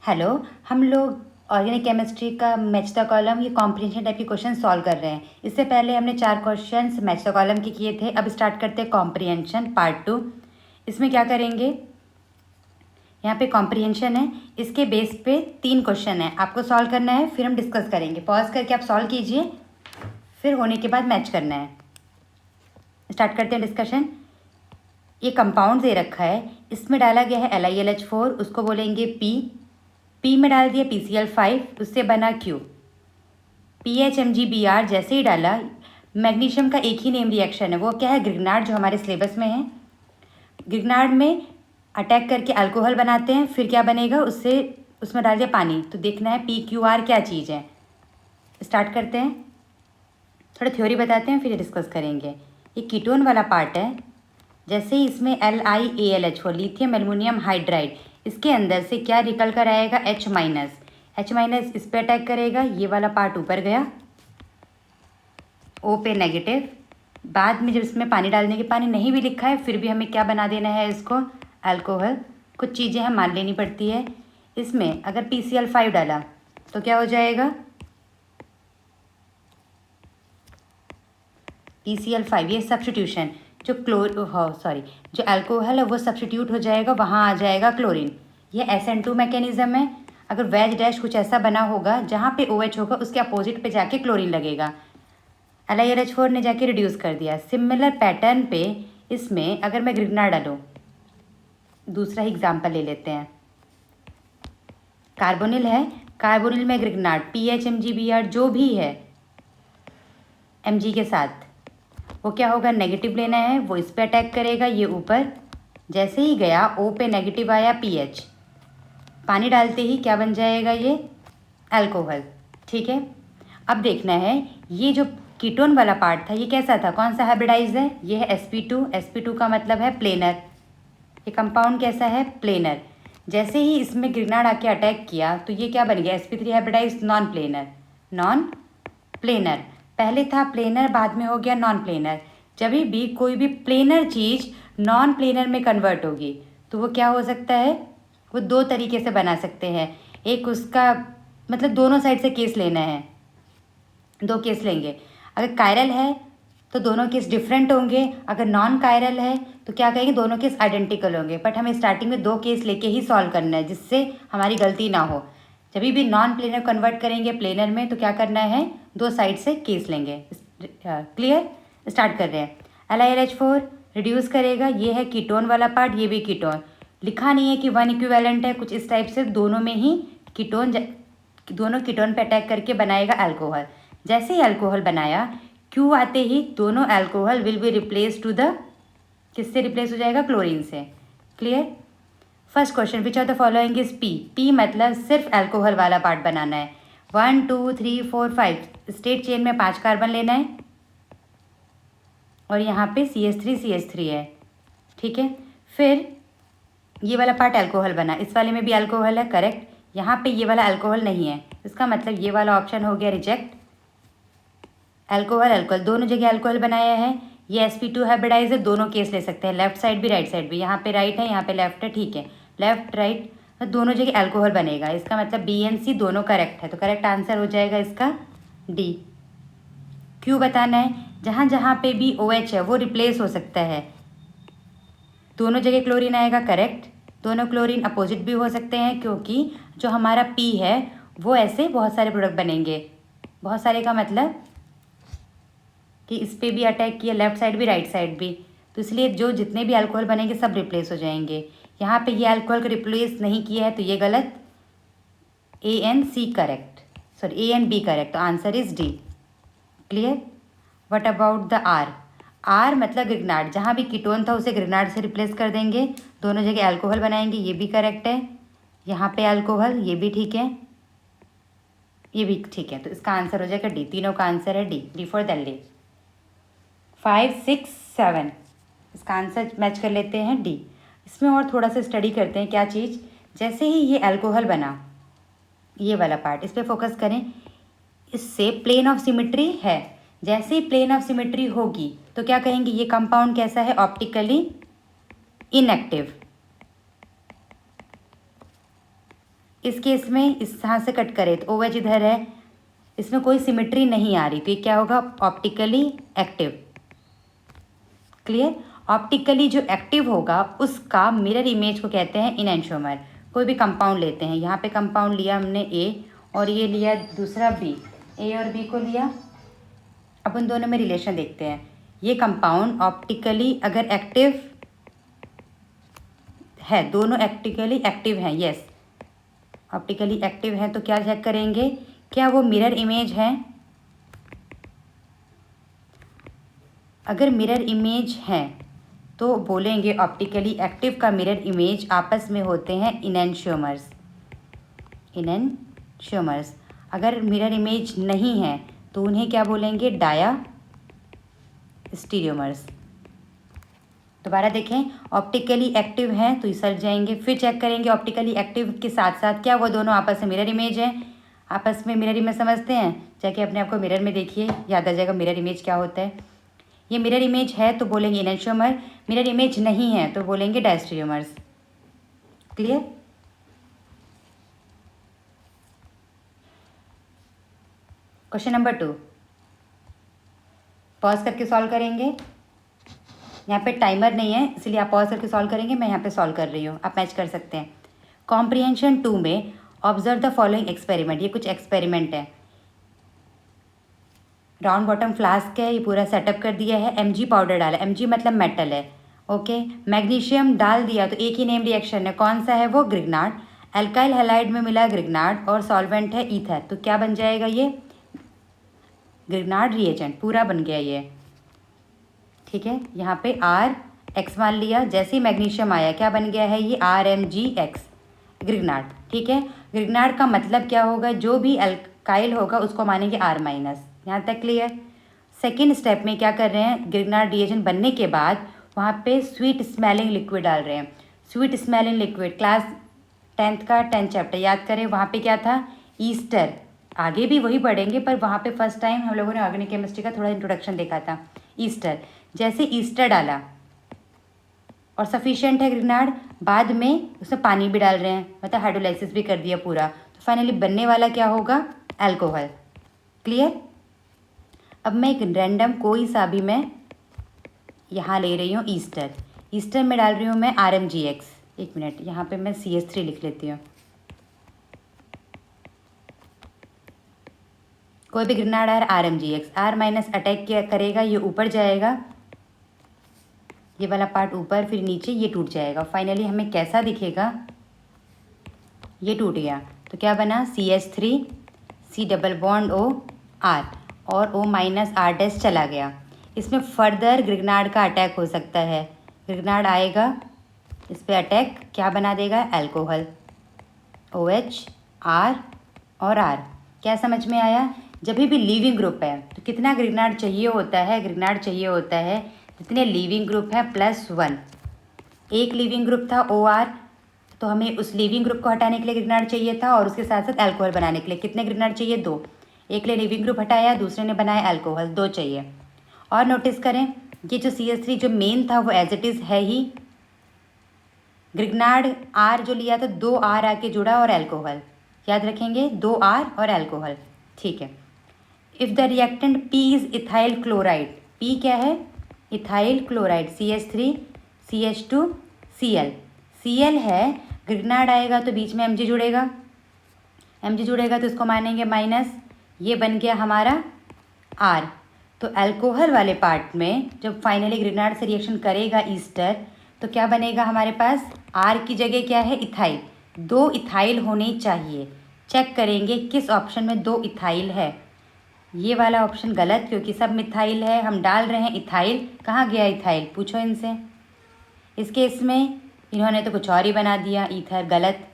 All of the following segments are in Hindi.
हेलो। हम लोग ऑर्गेनिक केमिस्ट्री का मैच द कॉलम ये कॉम्प्रिहेंशन टाइप के क्वेश्चन सॉल्व कर रहे हैं। इससे पहले हमने 4 क्वेश्चंस मैच द कॉलम के किए थे। अब स्टार्ट करते हैं कॉम्प्रिहेंशन पार्ट 2। इसमें क्या करेंगे, यहाँ पे कॉम्प्रिहेंशन है, इसके बेस पे 3 क्वेश्चन है, आपको सॉल्व करना है, फिर हम डिस्कस करेंगे। पॉज करके आप सॉल्व कीजिए, फिर होने के बाद मैच करना है। स्टार्ट करते हैं डिस्कशन। ये कंपाउंड दे रखा है, इसमें डाला गया है LiLH4, उसको बोलेंगे पी में डाल दिया PCl5, उससे बना Q। PHMgBr जैसे ही डाला, मैग्नीशियम का एक ही नेम रिएक्शन है, वो क्या है, ग्रिग्नार्ड, जो हमारे सिलेबस में है। ग्रिग्नार्ड में अटैक करके अल्कोहल बनाते हैं, फिर क्या बनेगा, उससे उसमें डाल दिया पानी, तो देखना है PQR क्या चीज़ है। स्टार्ट करते हैं, थोड़ा थ्योरी बताते हैं, फिर डिस्कस करेंगे। ये कीटोन वाला पार्ट है। जैसे ही इसमें LiAlH4 लिथियम एल्युमिनियम हाइड्राइड, इसके अंदर से क्या निकल कर आएगा, H-, इस पे अटैक करेगा, ये वाला पार्ट ऊपर गया, O पे नेगेटिव। बाद में जब इसमें पानी डालने के, पानी नहीं भी लिखा है, फिर भी हमें क्या बना देना है इसको, अल्कोहल। कुछ चीज़ें हम मान लेनी पड़ती है। इसमें अगर PCl5 डाला तो क्या हो जाएगा, PCl5, ये सब्स्टिट्यूशन, जो जो अल्कोहल है वो सब्स्टिट्यूट हो जाएगा, वहाँ आ जाएगा क्लोरीन। ये SN2 मैकेनिज्म है। अगर वेज डैश कुछ ऐसा बना होगा जहाँ पे OH होगा, उसके अपोजिट पे जाके क्लोरीन लगेगा। LiLH4 ने जाके रिड्यूस कर दिया। सिमिलर पैटर्न पे इसमें अगर मैं ग्रिग्नार्ड डालूँ, दूसरा ही एग्जाम्पल ले लेते हैं, कार्बोनिल है, कार्बोनिल में ग्रिग्नार्ड, PHMgBr जो भी है Mg के साथ, वो क्या होगा, नेगेटिव लेना है, वो इस पे अटैक करेगा, ये ऊपर। जैसे ही गया O पे नेगेटिव आया, PH, पानी डालते ही क्या बन जाएगा, ये अल्कोहल। ठीक है, अब देखना है ये जो कीटोन वाला पार्ट था, ये कैसा था, कौन सा हाइब्रिडाइज है, ये है sp2 का मतलब है प्लेनर। ये कंपाउंड कैसा है, प्लेनर। जैसे ही इसमें ग्रिग्नार्ड आके अटैक किया तो ये क्या बन गया, sp3 हाइब्रिडाइज नॉन प्लेनर। पहले था प्लेनर, बाद में हो गया नॉन प्लेनर। जब भी कोई भी प्लेनर चीज़ नॉन प्लेनर में कन्वर्ट होगी तो वो क्या हो सकता है, वो 2 तरीके से बना सकते हैं। एक उसका मतलब दोनों साइड से केस लेना है, 2 केस लेंगे। अगर कायरल है तो दोनों केस डिफरेंट होंगे, अगर नॉन कायरल है तो क्या कहेंगे, दोनों केस आइडेंटिकल होंगे। बट हमें स्टार्टिंग में 2 केस लेके ही सॉल्व करना है, जिससे हमारी गलती ना हो। जब भी नॉन प्लेनर कन्वर्ट करेंगे प्लेनर में तो क्या करना है, 2 साइड से केस लेंगे। क्लियर, स्टार्ट कर रहे हैं। LiLH4 रिड्यूस करेगा, ये है कीटोन वाला पार्ट, ये भी कीटोन। लिखा नहीं है कि 1 इक्विवेलेंट है, कुछ इस टाइप से, दोनों में ही कीटोन, दोनों कीटोन पे अटैक करके बनाएगा अल्कोहल। जैसे ही अल्कोहल बनाया, Q आते ही दोनों alcohol will be replace to the, किससे रिप्लेस हो जाएगा, क्लोरीन से। Clear. First question, which of the following is P मतलब सिर्फ अल्कोहल वाला पार्ट बनाना है। 1 2 3 4 5 स्टेट चेन में 5 कार्बन लेना है, और यहाँ पे CH3 है। ठीक है, फिर ये वाला पार्ट अल्कोहल बना, इस वाले में भी अल्कोहल है, करेक्ट। यहाँ पे ये वाला अल्कोहल नहीं है, इसका मतलब ये वाला ऑप्शन हो गया रिजेक्ट। अल्कोहल दोनों जगह अल्कोहल बनाया है। ये sp2 हाइब्रिडाइज है, दोनों केस ले सकते हैं, लेफ्ट साइड भी राइट साइड भी। यहाँ पे राइट है, यहाँ पे लेफ्ट है, ठीक है, लेफ्ट राइट तो दोनों जगह अल्कोहल बनेगा। इसका मतलब B एंड C दोनों करेक्ट है, तो करेक्ट आंसर हो जाएगा इसका D। क्यों बताना है, जहाँ जहाँ पे भी OH है वो रिप्लेस हो सकता है, दोनों जगह क्लोरीन आएगा, करेक्ट। दोनों क्लोरीन अपोजिट भी हो सकते हैं, क्योंकि जो हमारा P है वो ऐसे बहुत सारे प्रोडक्ट बनेंगे। बहुत सारे का मतलब कि इस पर भी अटैक किया, लेफ्ट साइड भी राइट साइड भी, तो इसलिए जो जितने भी अल्कोहल बनेंगे सब रिप्लेस हो जाएंगे। यहाँ पे ये अल्कोहल को रिप्लेस नहीं किया है तो ये गलत, A and C correct, sorry A and B correct, तो answer is D। Clear. What about the R मतलब ग्रिग्नार्ड, जहाँ भी कीटोन था उसे ग्रिग्नार्ड से रिप्लेस कर देंगे, दोनों जगह अल्कोहल बनाएंगे, ये भी करेक्ट है। यहाँ पे अल्कोहल, ये भी ठीक है, ये भी ठीक है, तो इसका आंसर हो जाएगा D। तीनों का आंसर है D फॉर दिल्ली। 5 6 7 इसका आंसर मैच कर लेते हैं D। इसमें और थोड़ा सा स्टडी करते हैं, क्या चीज़, जैसे ही ये अल्कोहल बना, ये वाला पार्ट, इस पर फोकस करें, इससे प्लेन ऑफ सिमेट्री है। जैसे ही प्लेन ऑफ सिमेट्री होगी तो क्या कहेंगे, ये कंपाउंड कैसा है, ऑप्टिकली इनएक्टिव। इस केस में इस यहाँ से कट करें तो OH इधर है, इसमें कोई सिमेट्री नहीं आ रही, तो ये क्या होगा, ऑप्टिकली एक्टिव। क्लियर। ऑप्टिकली जो एक्टिव होगा उसका मिरर इमेज को कहते हैं इनैंशियोमर। कोई भी कंपाउंड लेते हैं, यहाँ पे कंपाउंड लिया हमने A और ये लिया दूसरा B, A और B को लिया। अब उन दोनों में रिलेशन देखते हैं। ये कंपाउंड ऑप्टिकली अगर एक्टिव है, दोनों ऑप्टिकली एक्टिव हैं, यस ऑप्टिकली एक्टिव हैं, तो क्या चेक करेंगे, क्या वो मिरर इमेज है। अगर मिरर इमेज है तो बोलेंगे ऑप्टिकली एक्टिव का मिरर इमेज आपस में होते हैं इनैंशियोमर्स। इनैंशियोमर्स। अगर मिरर इमेज नहीं है तो उन्हें क्या बोलेंगे, डाया स्टीरियोमर्स। दोबारा देखें, ऑप्टिकली एक्टिव हैं तो ये सर जाएंगे, फिर चेक करेंगे ऑप्टिकली एक्टिव के साथ साथ क्या वो दोनों आपस में मिरर इमेज है। आपस में मिरर इमेज समझते हैं, जाके अपने आप को मिरर में देखिए, याद आ जाएगा मिरर इमेज क्या होता है। ये मिरर इमेज है तो बोलेंगे इनैंशियोमर, मिरर इमेज नहीं है तो बोलेंगे diastereomers. Clear. Question number 2 pause करके सॉल्व करेंगे। यहाँ पे टाइमर नहीं है इसलिए आप पॉज करके सॉल्व करेंगे, मैं यहाँ पे सॉल्व कर रही हूँ, आप मैच कर सकते हैं। कॉम्प्रिहेंशन 2 में ऑब्जर्व द फॉलोइंग एक्सपेरिमेंट, ये कुछ एक्सपेरिमेंट है। राउंड बॉटम फ्लास्क है, ये पूरा सेटअप कर दिया है, Mg पाउडर डाला, Mg मतलब मेटल है, ओके। मैग्नीशियम डाल दिया तो एक ही नेम रिएक्शन है, कौन सा है वो, ग्रिग्नार्ड। एल्काइल हैलाइड में मिला ग्रिग्नार्ड और सॉल्वेंट है ईथर, तो क्या बन जाएगा, ये ग्रिग्नार्ड रिएजेंट पूरा बन गया ये। ठीक है, यहाँ पे RX मान लिया, जैसे ही मैग्नीशियम आया क्या बन गया है, ये RMgX ग्रिग्नार्ड। ठीक है, ग्रिग्नार्ड का मतलब क्या होगा, जो भी एल्काइल होगा उसको मानेंगे R-। यहाँ तक क्लियर। सेकेंड स्टेप में क्या कर रहे हैं, ग्रिग्नार्ड रिएजेंट बनने के बाद वहाँ पे स्वीट स्मेलिंग लिक्विड डाल रहे हैं। Sweet smelling liquid class 10th का 10th चैप्टर याद करें, वहाँ पे क्या था, ईस्टर। आगे भी वही पढ़ेंगे पर वहाँ पे फर्स्ट टाइम हम लोगों ने ऑर्गेनिक केमिस्ट्री का थोड़ा इंट्रोडक्शन देखा था। ईस्टर, जैसे ईस्टर डाला और सफिशिएंट है ग्रिग्नार्ड, बाद में उसमें पानी भी डाल रहे हैं, मतलब हाइड्रोलाइसिस भी कर दिया पूरा, तो फाइनली बनने वाला क्या होगा, अल्कोहल। क्लियर। अब मैं एक रैंडम कोई सा भी मैं यहाँ ले रही हूँ, ईस्टर। ईस्टर में डाल रही हूँ मैं RMgX। एक मिनट, यहाँ पे मैं CH3 लिख लेती हूँ। कोई भी ग्रिग्नार्ड है RMgX, R- अटैक क्या करेगा, ये ऊपर जाएगा, ये वाला पार्ट ऊपर, फिर नीचे ये टूट जाएगा। फाइनली हमें कैसा दिखेगा, ये टूट गया तो क्या बना, CH3 C double bond O R और O-R' चला गया। इसमें फर्दर ग्रिग्नार्ड का अटैक हो सकता है, ग्रिग्नार्ड आएगा इस पर अटैक, क्या बना देगा, अल्कोहल, OH R और R। क्या समझ में आया। जब भी लिविंग ग्रुप है तो कितना ग्रिग्नार्ड चाहिए होता है, ग्रिग्नार्ड चाहिए होता है जितने लिविंग ग्रुप है +1। एक लिविंग ग्रुप था OR, तो हमें उस लिविंग ग्रुप को हटाने के लिए ग्रिग्नार्ड चाहिए था और उसके साथ साथ अल्कोहल बनाने के लिए कितने ग्रिग्नार्ड चाहिए, 2। एक ने लिविंग ग्रुप हटाया, दूसरे ने बनाया अल्कोहल, 2 चाहिए। और नोटिस करें ये जो CH3 जो मेन था वो एज इट इज़ है ही, ग्रिग्नार्ड R जो लिया था 2 R आके जुड़ा और अल्कोहल, याद रखेंगे 2 R और अल्कोहल। ठीक है। If the reactant P is ethyl chloride, P क्या है, ethyl chloride, CH3 CH2 Cl, Cl है, ग्रिग्नार्ड आएगा तो बीच में Mg जुड़ेगा, Mg जुड़ेगा तो इसको मानेंगे माइनस, ये बन गया हमारा R। तो अल्कोहल वाले पार्ट में जब फाइनली ग्रिग्नार्ड से रिएक्शन करेगा ईस्टर, तो क्या बनेगा हमारे पास, R की जगह क्या है, इथाइल, 2 इथाइल होने चाहिए। चेक करेंगे किस ऑप्शन में 2 इथाइल है, ये वाला ऑप्शन गलत क्योंकि सब मिथाइल है, हम डाल रहे हैं इथाइल, कहाँ गया इथाइल, पूछो इनसे। इस केस में इन्होंने तो कुछ और ही बना दिया, ईथर, गलत।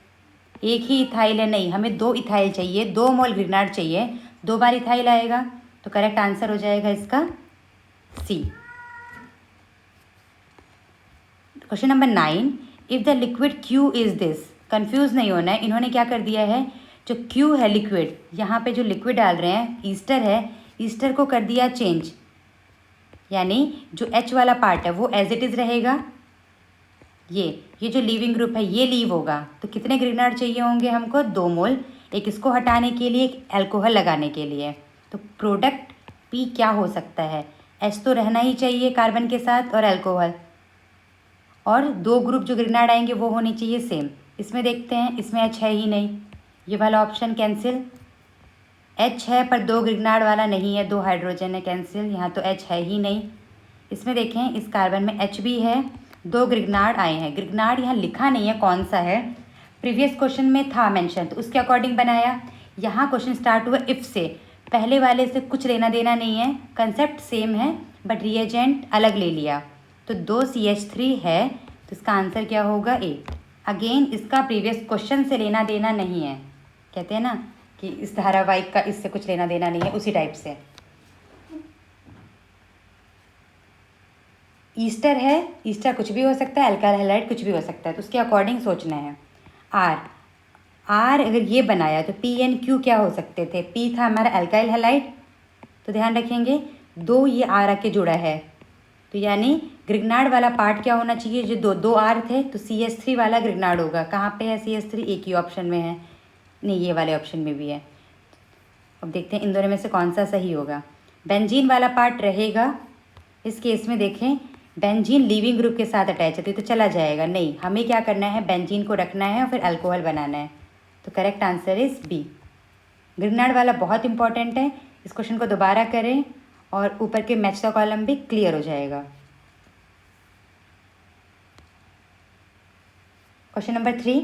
एक ही इथाइल है, नहीं हमें 2 इथाइल चाहिए, 2 मोल ग्रिग्नार्ड चाहिए, 2 बार इथाइल आएगा, तो करेक्ट आंसर हो जाएगा इसका C। Question number 9, if the liquid Q is this, confuse नहीं होना है, इन्होंने क्या कर दिया है, जो Q है लिक्विड, यहाँ पे जो लिक्विड डाल रहे हैं ईस्टर है, ईस्टर को कर दिया चेंज, यानी जो H वाला पार्ट है वो एज इट इज़ रहेगा, ये ये जो लीविंग ग्रुप है ये लीव होगा, तो कितने ग्रिग्नार्ड चाहिए होंगे हमको? 2 मोल, एक इसको हटाने के लिए, एक अल्कोहल लगाने के लिए। तो प्रोडक्ट पी क्या हो सकता है? एच तो रहना ही चाहिए कार्बन के साथ और अल्कोहल, और 2 ग्रुप जो ग्रिग्नार्ड आएंगे वो होने चाहिए सेम। इसमें देखते हैं, इसमें एच है ही नहीं, ये वाला ऑप्शन कैंसिल। एच है पर 2 ग्रिग्नार्ड वाला नहीं है, 2 हाइड्रोजन है, कैंसिल। यहाँ तो एच है ही नहीं। इसमें देखें, इस कार्बन में एच भी है, 2 ग्रिग्नार्ड आए हैं। ग्रिग्नार्ड यहाँ लिखा नहीं है कौन सा है, प्रीवियस क्वेश्चन में था मेंशन, तो उसके अकॉर्डिंग बनाया। यहाँ क्वेश्चन स्टार्ट हुआ इफ़ से, पहले वाले से कुछ लेना देना नहीं है, कंसेप्ट सेम है बट रिएजेंट अलग ले लिया। तो 2 CH3 है, तो इसका आंसर क्या होगा? ए। अगेन इसका प्रीवियस क्वेश्चन से लेना देना नहीं है, कहते हैं ना कि इस धारावाहिक का इससे कुछ लेना देना नहीं है, उसी टाइप से। ईस्टर है, ईस्टर कुछ भी हो सकता है, अल्काइल हैलाइड कुछ भी हो सकता है, तो उसके अकॉर्डिंग सोचना है। आर अगर ये बनाया तो PNQ क्या हो सकते थे? पी था हमारा अल्काइल हैलाइड, तो ध्यान रखेंगे 2 ये आर आके जुड़ा है, तो यानी ग्रिग्नार्ड वाला पार्ट क्या होना चाहिए? जो 2 आर थे तो CH3 वाला ग्रिग्नार्ड होगा। कहाँ पे है CH3? एक ही ऑप्शन में है, नहीं ये वाले ऑप्शन में भी है। अब देखते हैं इन दोनों में से कौन सा सही होगा। बेंजीन वाला पार्ट रहेगा, इस केस में देखें बेंजीन लीविंग ग्रुप के साथ अटैच होती है तो चला जाएगा, नहीं हमें क्या करना है, बेंजीन को रखना है और फिर अल्कोहल बनाना है। तो correct answer is B. Grignard वाला बहुत इंपॉर्टेंट है, इस क्वेश्चन को दोबारा करें और ऊपर के मैच द कॉलम भी क्लियर हो जाएगा। क्वेश्चन नंबर 3,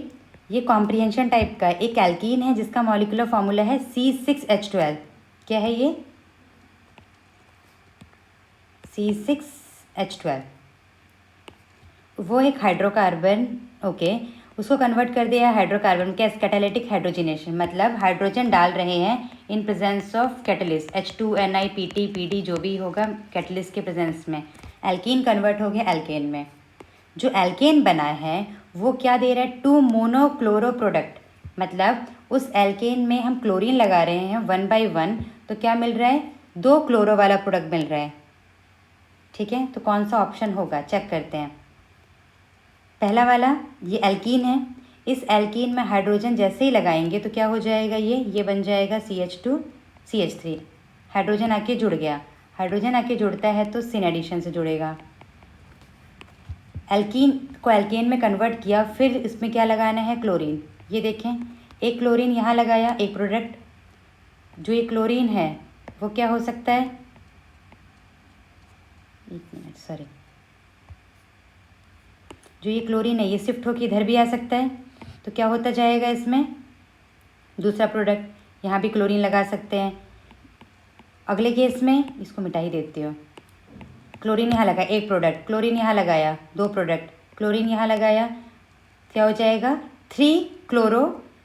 ये कॉम्प्रिहेंशन टाइप का एक एल्कीन है जिसका मॉलिक्यूलर फॉर्मूला है C6H12। क्या है ये? C6H12 वो एक हाइड्रोकार्बन, ओके, उसको कन्वर्ट कर दिया हाइड्रोकार्बन के कैटालिटिक हाइड्रोजनेशन, मतलब हाइड्रोजन डाल रहे हैं in presence of catalyst, H2NiPt PD जो भी होगा कैटलिस्ट के प्रेजेंस में, एल्कीन कन्वर्ट हो गया एल्केन में। जो एल्केन बना है वो क्या दे रहा है? 2 मोनोक्लोरो प्रोडक्ट, मतलब उस एल्केन में हम क्लोरीन लगा रहे हैं 1 by 1, तो क्या मिल रहा है? 2 क्लोरो वाला प्रोडक्ट मिल रहा है। ठीक है, तो कौन सा ऑप्शन होगा चेक करते हैं। पहला वाला, ये एल्कीन है, इस एल्कीन में हाइड्रोजन जैसे ही लगाएंगे तो क्या हो जाएगा? ये बन जाएगा CH2 CH3, हाइड्रोजन आके जुड़ गया, हाइड्रोजन आके जुड़ता है तो सिन एडिशन से जुड़ेगा। एल्कीन को एल्केन में कन्वर्ट किया, फिर इसमें क्या लगाना है? क्लोरीन। ये देखें, एक क्लोरीन यहाँ लगाया, एक प्रोडक्ट, जो ये क्लोरीन है वो क्या हो सकता है? एक मिनट, सॉरी, जो ये क्लोरीन है ये शिफ्ट होकर इधर भी आ सकता है, तो क्या होता जाएगा इसमें? दूसरा प्रोडक्ट, यहाँ भी क्लोरीन लगा सकते हैं। अगले केस में इसको मिटा ही देती हूँ, क्लोरीन यहाँ लगा, एक प्रोडक्ट, क्लोरीन यहाँ लगाया, 2 प्रोडक्ट, क्लोरीन यहाँ लगाया, क्या हो जाएगा? 3 क्लोरो,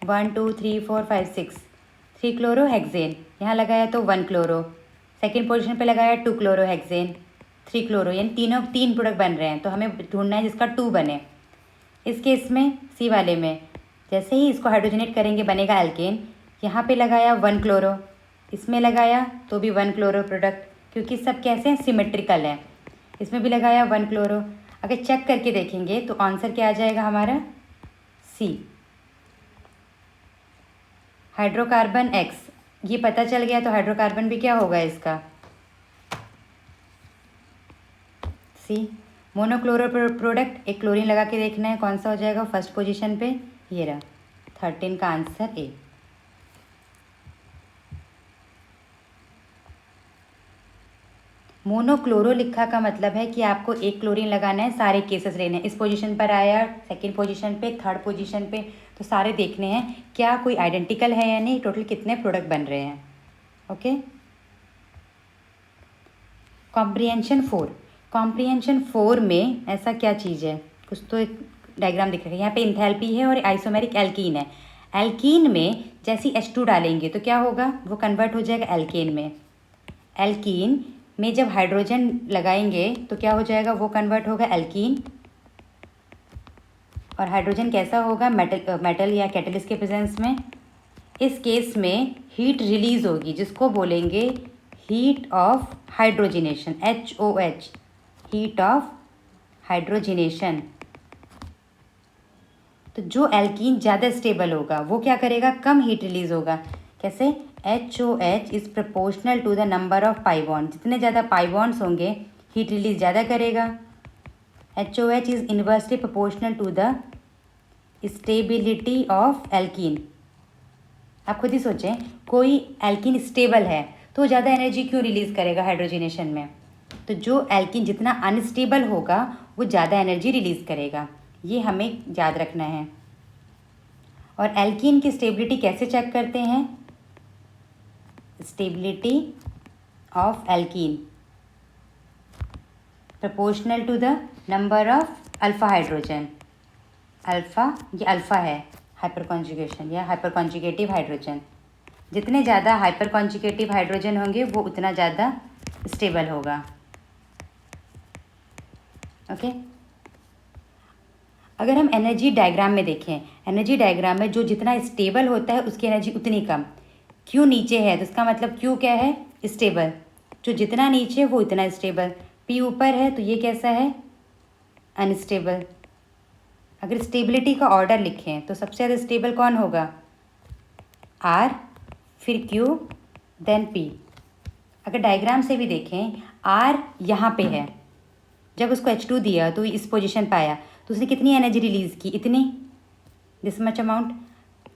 1 2 3 4 5 6, 3 क्लोरो हेक्सेन, यहाँ लगाया तो 1 क्लोरो, सेकेंड पोजीशन पे लगाया 2 क्लोरो हेक्सेन, 3 क्लोरो, यानी 3 प्रोडक्ट बन रहे हैं, तो हमें ढूंढना है जिसका 2 बने। इस केस में सी वाले में जैसे ही इसको हाइड्रोजनेट करेंगे बनेगा एल्केन, यहाँ पे लगाया 1 क्लोरो, इसमें लगाया तो भी 1 क्लोरो प्रोडक्ट, क्योंकि सब कैसे हैं? सिमेट्रिकल हैं। इसमें भी लगाया 1 क्लोरो। अगर चेक करके देखेंगे तो आंसर क्या आ जाएगा हमारा? सी, हाइड्रोकार्बन X। ये पता चल गया तो हाइड्रोकार्बन भी क्या होगा इसका? सी। मोनोक्लोरो प्रोडक्ट, एक क्लोरीन लगा के देखना है कौन सा हो जाएगा फर्स्ट पोजीशन पे, ये रहा 13 का आंसर ए। मोनोक्लोरो लिखा का मतलब है कि आपको एक क्लोरीन लगाना है, सारे केसेस लेने हैं। इस पोजीशन पर आया, सेकंड पोजीशन पे, थर्ड पोजीशन पे, तो सारे देखने हैं क्या कोई आइडेंटिकल है या नहीं, टोटल कितने प्रोडक्ट बन रहे हैं। ओके, कॉम्प्रिहेंशन 4, कॉम्प्रिहेंशन 4 में ऐसा क्या चीज़ है? कुछ तो एक डायग्राम दिख रहा है यहाँ पे, इंथैल्पी है और आइसोमेरिक एल्कीन है। एल्कीन में जैसी H2 डालेंगे तो क्या होगा? वो कन्वर्ट हो जाएगा एल्केन में। एल्कीन में जब हाइड्रोजन लगाएंगे तो क्या हो जाएगा? वो कन्वर्ट होगा एल्कीन, और हाइड्रोजन कैसा होगा? मेटल या कैटलिस्ट के प्रेजेंस में। इस केस में हीट रिलीज होगी जिसको बोलेंगे heat of hydrogenation, HOH, heat of hydrogenation. तो जो एल्कीन ज़्यादा स्टेबल होगा वो क्या करेगा, कम हीट रिलीज़ होगा। कैसे, HOH is proportional to the number of pi bond, जितने ज़्यादा पाई बॉन्ड्स होंगे हीट रिलीज ज़्यादा करेगा। HOH is inversely proportional to the stability of alkene. आप खुद ही सोचें, कोई एल्कीन स्टेबल है तो ज़्यादा एनर्जी क्यों रिलीज़ करेगा हाइड्रोजनेशन में, तो जो एल्कीन जितना अनस्टेबल होगा वो ज़्यादा एनर्जी रिलीज़ करेगा, ये हमें याद रखना है। और एल्कीन की स्टेबिलिटी कैसे चेक करते हैं, stability of alkene proportional to the number of alpha hydrogen. Alpha, ये अल्फ़ा है हाइपर कॉन्जुगेशन या हाइपर कॉन्जुगेटिव हाइड्रोजन। जितने ज़्यादा हाइपर कॉन्जुगेटिव हाइड्रोजन होंगे वो उतना ज़्यादा स्टेबल होगा। ओके, अगर हम एनर्जी डायग्राम में देखें, एनर्जी डायग्राम में जो जितना स्टेबल होता है उसकी एनर्जी उतनी कम। क्यू नीचे है तो इसका मतलब क्यू क्या है, स्टेबल। जो जितना नीचे वो इतना स्टेबल। पी ऊपर है तो ये कैसा है, अनस्टेबल। अगर स्टेबिलिटी का ऑर्डर लिखें तो सबसे ज़्यादा स्टेबल कौन होगा, आर, फिर क्यू, देन पी। अगर डायग्राम से भी देखें, आर यहाँ पे है, जब उसको H2 दिया तो इस पोजीशन पे आया तो उसने कितनी एनर्जी रिलीज़ की, इतनी, this much amount.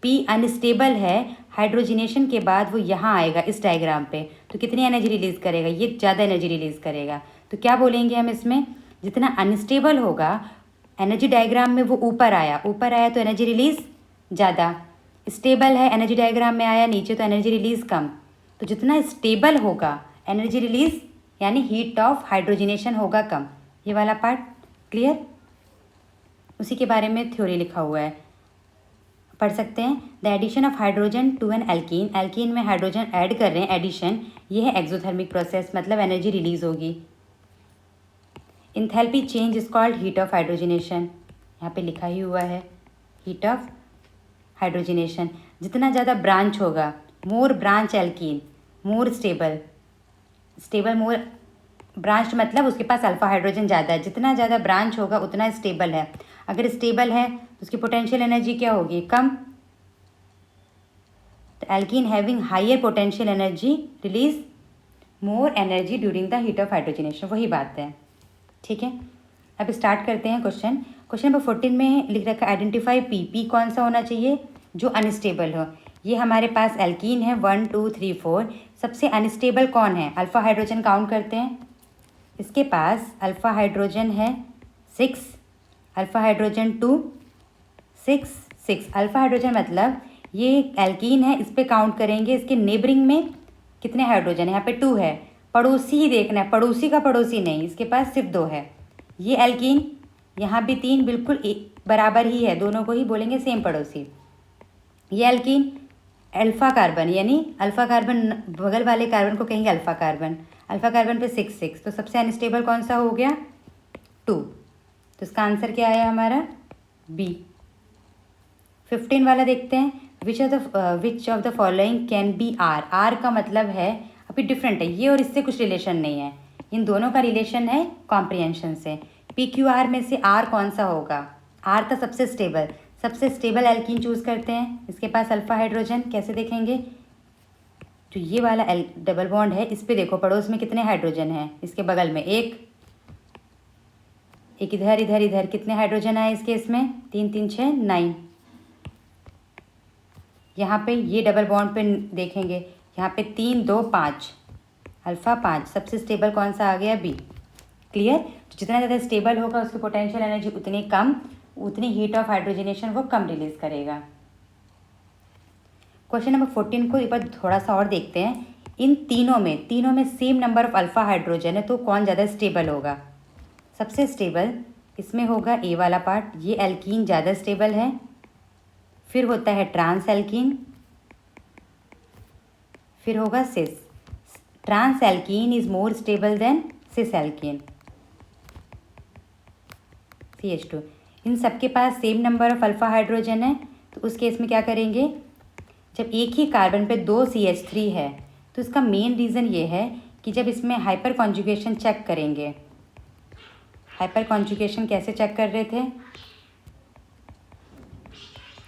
P unstable है, हाइड्रोजनेशन के बाद वो यहाँ आएगा इस डायग्राम पे तो कितनी एनर्जी रिलीज़ करेगा, ये ज़्यादा एनर्जी रिलीज़ करेगा। तो क्या बोलेंगे हम इसमें, जितना अनस्टेबल होगा एनर्जी डायग्राम में वो ऊपर आया तो एनर्जी रिलीज़ ज़्यादा, स्टेबल है एनर्जी डायग्राम में आया नीचे तो एनर्जी रिलीज़ कम। तो जितना स्टेबल होगा एनर्जी रिलीज़ यानी हीट ऑफ हाइड्रोजनेशन होगा कम। ये वाला पार्ट क्लियर, उसी के बारे में थ्योरी लिखा हुआ है, पढ़ सकते हैं। The addition of hydrogen to an alkene, alkene में हाइड्रोजन ऐड कर रहे हैं, एडिशन, ये है एक्सोथर्मिक प्रोसेस, मतलब एनर्जी रिलीज़ होगी। Enthalpy change is called heat of hydrogenation, यहाँ पे लिखा ही हुआ है हीट ऑफ हाइड्रोजनेशन। जितना ज़्यादा ब्रांच होगा, more branch alkene more stable, stable more branch मतलब उसके पास अल्फ़ा हाइड्रोजन ज़्यादा है, जितना ज़्यादा ब्रांच होगा उतना स्टेबल है। अगर स्टेबल है तो उसकी पोटेंशियल एनर्जी क्या होगी, कम। तो alkene having higher potential energy release more energy during the heat of hydrogenation, वही बात है, ठीक है। अब स्टार्ट करते हैं क्वेश्चन। क्वेश्चन नंबर 14 में लिख रखा है आइडेंटिफाई पी, पी कौन सा होना चाहिए, जो अनस्टेबल हो। ये हमारे पास एल्कीन है 1 2 3 4, सबसे अनस्टेबल कौन है, अल्फ़ा हाइड्रोजन काउंट करते हैं। इसके पास अल्फ़ा हाइड्रोजन है 6, अल्फ़ा हाइड्रोजन 2 6 6, अल्फ़ा हाइड्रोजन मतलब ये एल्कीन है, इस पर काउंट करेंगे। इसके नेबरिंग में कितने हाइड्रोजन है, यहाँ पे 2 है, पड़ोसी ही देखना है, पड़ोसी का पड़ोसी नहीं, इसके पास सिर्फ 2 है। ये एल्कीन, यहाँ भी 3, बिल्कुल बराबर ही है, दोनों को ही बोलेंगे सेम पड़ोसी। ये एल्कीन अल्फ़ा कार्बन, यानी अल्फ़ा कार्बन बगल वाले कार्बन को कहेंगे अल्फ़ा कार्बन, अल्फ़ा कार्बन पे 6 6, तो सबसे अनस्टेबल कौन सा हो गया, 2। तो इसका आंसर क्या आया हमारा, बी। 15 वाला देखते हैं, which of the following can be R. R का मतलब है अभी डिफरेंट है ये, और इससे कुछ रिलेशन नहीं है, इन दोनों का रिलेशन है कॉम्प्रिहेंशन से। पी क्यू आर में से आर कौन सा होगा, आर था सबसे स्टेबल एल्कीन चूज़ करते हैं। इसके पास अल्फ़ा हाइड्रोजन, कैसे देखेंगे, जो ये वाला डबल बॉन्ड है इस पे देखो पड़ोस में कितने हाइड्रोजन हैं, इसके बगल में एक इधर इधर इधर, कितने हाइड्रोजन आए इस केस में, 3 3 6 9। यहाँ पे ये डबल बॉन्ड पे देखेंगे, यहाँ पे 3 2 5, अल्फ़ा 5, सबसे स्टेबल कौन सा आ गया, बी। क्लियर, जितना ज़्यादा स्टेबल होगा उसकी पोटेंशियल एनर्जी उतनी कम, उतनी हीट ऑफ हाइड्रोजनेशन वो कम रिलीज करेगा। क्वेश्चन नंबर 14 को एक बार थोड़ा सा और देखते हैं। इन तीनों में same number of alpha hydrogen है तो कौन ज़्यादा स्टेबल होगा, सबसे स्टेबल इसमें होगा ए वाला पार्ट, ये एल्कीन ज़्यादा स्टेबल है। फिर होता है ट्रांस एल्कीन, फिर होगा cis. Trans alkene is more stable than cis alkene, CH2। इन सबके पास same number of alpha hydrogen है, तो उस केस में क्या करेंगे, जब एक ही कार्बन पे 2 CH3 है तो इसका मेन रीज़न ये है कि जब इसमें हाइपर कॉन्जुगेशन चेक करेंगे, हाइपर कॉन्जुगेशन कैसे चेक कर रहे थे,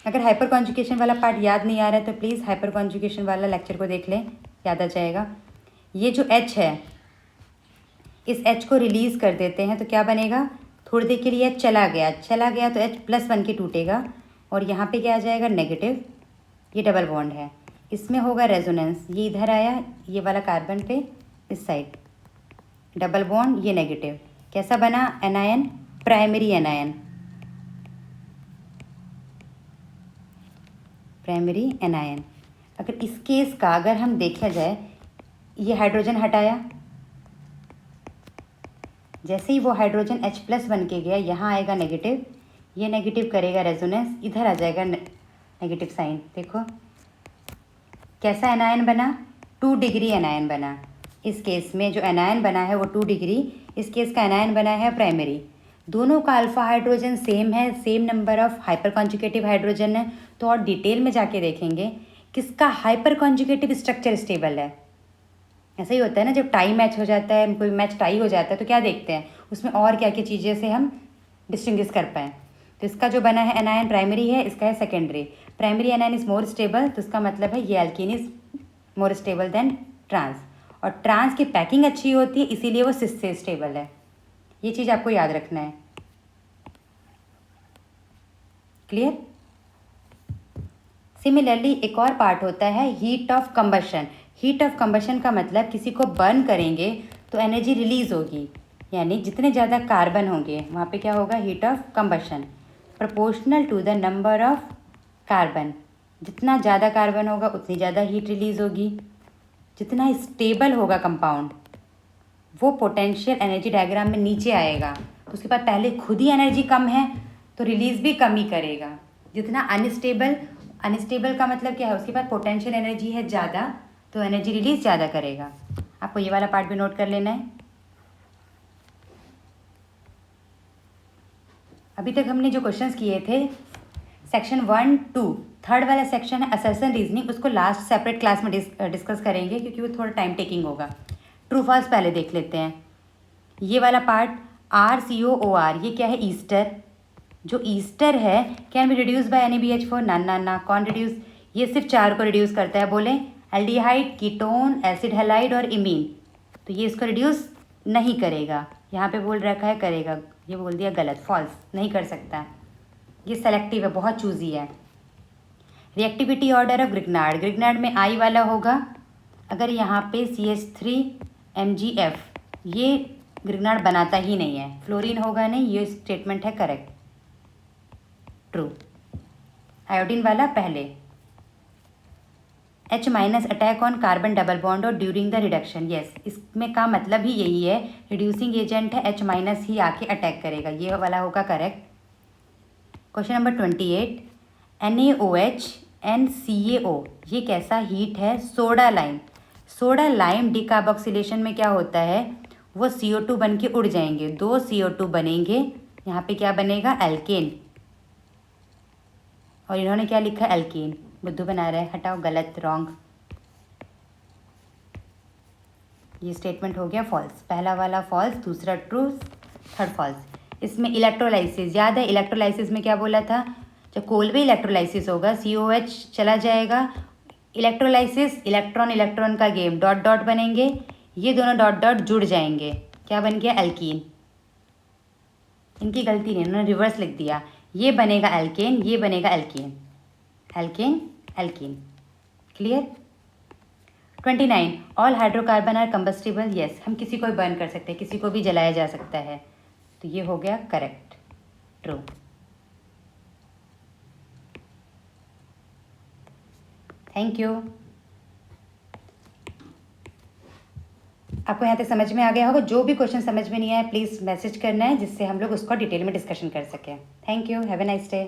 अगर हाइपर कॉन्जुगेशन वाला पार्ट याद नहीं आ रहा है तो प्लीज़ हाइपर कॉन्जुगेशन वाला लेक्चर को देख लें, याद आ जाएगा। ये जो H है, इस H को रिलीज़ कर देते हैं तो क्या बनेगा, थोड़ी देर के लिए H चला गया तो H+ बन के टूटेगा और यहाँ पे क्या आ जाएगा, नेगेटिव। ये डबल बॉन्ड है, इसमें होगा रेजोनेंस, ये इधर आया, ये वाला कार्बन पे इस साइड, डबल बॉन्ड, ये नेगेटिव। कैसा बना anion, primary anion, primary anion. अगर इस केस का अगर हम देखा जाए, ये हाइड्रोजन हटाया, जैसे ही वो हाइड्रोजन H+ बन के गया, यहाँ आएगा नेगेटिव, ये नेगेटिव करेगा रेजोनेंस, इधर आ जाएगा नेगेटिव साइन। देखो कैसा एनायन बना, 2 डिग्री एनायन बना। इस केस में जो एनायन बना है वो 2 डिग्री, इस केस का एनायन बना है प्राइमरी। दोनों का अल्फा हाइड्रोजन सेम है, same number of hyper conjugative hydrogen है। तो और डिटेल में जाके देखेंगे किसका हाइपर कॉन्जुगेटिव स्ट्रक्चर स्टेबल है। ऐसा ही होता है ना, जब टाई मैच हो जाता है, कोई मैच टाई हो जाता है तो क्या देखते हैं उसमें और क्या क्या चीज़ें से हम डिस्टिंग्विश कर पाएँ। तो इसका जो बना है एनायन प्राइमरी है, इसका है secondary. Primary anion is more stable, तो इसका मतलब है ये alkene is more stable than trans. और ट्रांस की पैकिंग अच्छी होती है, इसीलिए वो सिस से स्टेबल है। ये चीज़ आपको याद रखना है। क्लियर। सिमिलरली एक और पार्ट होता है heat of combustion. Heat of combustion का मतलब किसी को बर्न करेंगे तो एनर्जी रिलीज होगी, यानी जितने ज़्यादा कार्बन होंगे वहाँ पे क्या होगा, heat of combustion proportional to the number of carbon. जितना ज़्यादा कार्बन होगा उतनी ज़्यादा हीट रिलीज होगी। जितना स्टेबल होगा कंपाउंड वो पोटेंशियल एनर्जी डायग्राम में नीचे आएगा, तो उसके बाद पहले खुद ही एनर्जी कम है तो रिलीज भी कम ही करेगा। जितना अनस्टेबल का मतलब क्या है, उसके बाद पोटेंशियल एनर्जी है ज़्यादा तो एनर्जी रिलीज ज़्यादा करेगा। आपको ये वाला पार्ट भी नोट कर लेना है। अभी तक हमने जो क्वेश्चंस किए थे सेक्शन 1, 2, थर्ड वाला सेक्शन है असर्शन रीजनिंग, उसको लास्ट सेपरेट क्लास में डिस्कस करेंगे क्योंकि वो थोड़ा टाइम टेकिंग होगा। ट्रू फॉल्स पहले देख लेते हैं। ये वाला पार्ट RCOOR, ये क्या है, ईस्टर। जो ईस्टर है can be reduce by NaBH4, ना कौन रिड्यूस, ये सिर्फ 4 को रिड्यूस करता है। बोले एल्डिहाइड, कीटोन, एसिड हैलाइड और इमीन, तो ये इसको रिड्यूस नहीं करेगा। यहाँ पे बोल रखा है करेगा, ये बोल दिया गलत, फॉल्स, नहीं कर सकता। ये सेलेक्टिव है, बहुत चूजी है। Reactivity order of Grignard, Grignard में I वाला होगा। अगर यहाँ पे CH3MgF, ये ग्रिग्नार्ड बनाता ही नहीं है, फ्लोरीन होगा नहीं, ये स्टेटमेंट है करेक्ट, ट्रू। आयोडीन वाला पहले। H- attack on carbon double bond और ड्यूरिंग द रिडक्शन, यस, इसमें का मतलब ही यही है, रिड्यूसिंग एजेंट है, H- ही आके अटैक करेगा, ये वाला होगा correct. Question number 28, NaOH NCaO, ये कैसा हीट है, soda lime. Soda lime decarboxylation में क्या होता है, वो CO2 बन के उड़ जाएंगे, 2 CO2 बनेंगे, यहाँ पे क्या बनेगा, एल्केन। और इन्होंने क्या लिखा, एल्केन, बुद्धू बना रहा है, हटाओ, गलत, रॉन्ग। ये स्टेटमेंट हो गया फॉल्स, पहला वाला फॉल्स, दूसरा ट्रू, थर्ड फॉल्स। इसमें इलेक्ट्रोलाइसिस, याद है इलेक्ट्रोलाइसिस में क्या बोला था, जब कोलवे इलेक्ट्रोलाइसिस होगा COH चला जाएगा, इलेक्ट्रोलाइसिस इलेक्ट्रॉन का गेम, डॉट डॉट बनेंगे, ये दोनों डॉट डॉट जुड़ जाएंगे, क्या बन गया, एल्कीन। इनकी गलती नहीं, उन्होंने रिवर्स लिख दिया, ये बनेगा एल्केन, ये बनेगा alkene, alkane alkene. Clear. 29, all hydrocarbon are combustible, yes, हम किसी को भी बर्न कर सकते हैं, किसी को भी जलाया जा सकता है, तो ये हो गया करेक्ट, ट्रू। Thank you. आपको यहाँ तक समझ में आ गया होगा। जो भी क्वेश्चन समझ में नहीं आया प्लीज़ मैसेज करना है, जिससे हम लोग उसको डिटेल में डिस्कशन कर सकें। Thank you, have a nice day.